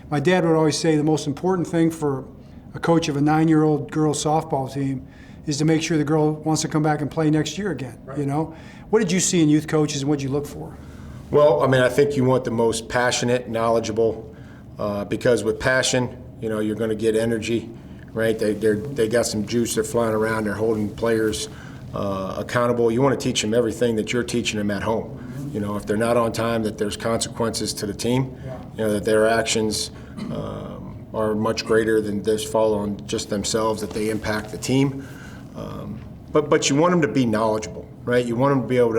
My dad would always say the most important thing for a coach of a 9-year-old girls softball team is to make sure the girl wants to come back and play next year again. Right. You know, what did you see in youth coaches, and what did you look for? Well, I mean, I think you want the most passionate, knowledgeable, because with passion, you know, you're going to get energy, right? They got some juice. They're flying around. They're holding players accountable. You want to teach them everything that you're teaching them at home. You know, if they're not on time, that there's consequences to the team. You know, that their actions are much greater than just fall on just themselves, that they impact the team. But you want them to be knowledgeable, right? You want them to be able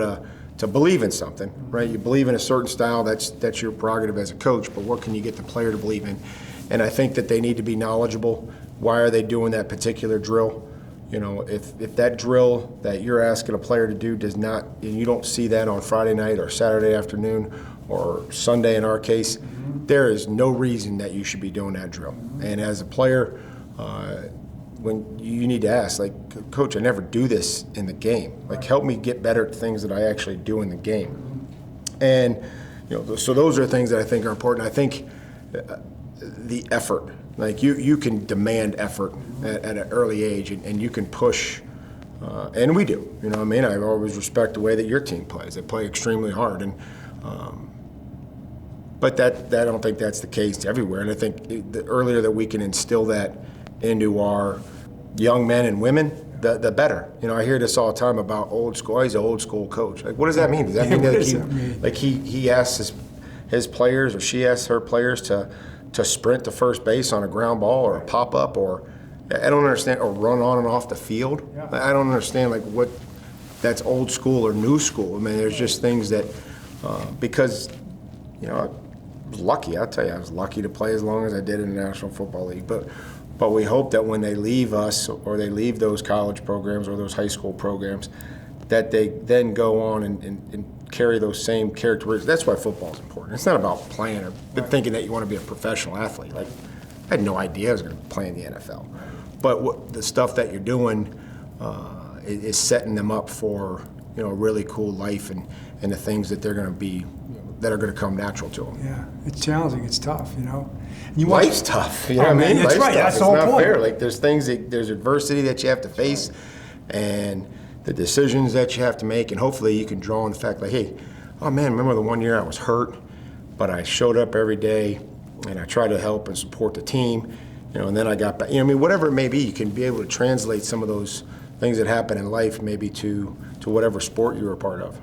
to believe in something, right? You believe in a certain style, that's your prerogative as a coach, but what can you get the player to believe in? And I think that they need to be knowledgeable. Why are they doing that particular drill? You know, if that drill that you're asking a player to do does not, and you don't see that on Friday night or Saturday afternoon or Sunday in our case, there is no reason that you should be doing that drill. And as a player, when you need to ask, like, Coach, I never do this in the game. Like, help me get better at things that I actually do in the game. And, you know, so those are things that I think are important. I think the effort, like you can demand effort at an early age, and you can push, and we do. You know what I mean? I always respect the way that your team plays. They play extremely hard, and but I don't think that's the case everywhere. And I think the earlier that we can instill that into our young men and women, the better. You know, I hear this all the time about old school. Oh, he's an old school coach. Like, what does that mean? Does that mean that he asks his players, or she asks her players to sprint to first base on a ground ball or a pop up, or I don't understand, or run on and off the field? Yeah. I don't understand, like, what that's old school or new school. I mean, there's just things that because, you know, I was lucky. I'll tell you, I was lucky to play as long as I did in the National Football League. But we hope that when they leave us, or they leave those college programs or those high school programs, that they then go on and carry those same characteristics. That's why football is important. It's not about playing or thinking that you want to be a professional athlete. Like, I had no idea I was going to play in the NFL. But the stuff that you're doing is setting them up for, you know, a really cool life and the things that they're going to be, that are going to come natural to them. Yeah, it's challenging. It's tough, you know. And life's tough. You know what I mean? That's Life's right. tough. That's the whole point. It's not fair. Like, there's adversity that you have to face, and the decisions that you have to make, and hopefully you can draw on the fact, like, hey, oh man, remember the one year I was hurt, but I showed up every day and I tried to help and support the team, you know, and then I got back. You know, I mean, whatever it may be, you can be able to translate some of those things that happen in life maybe to whatever sport you were a part of.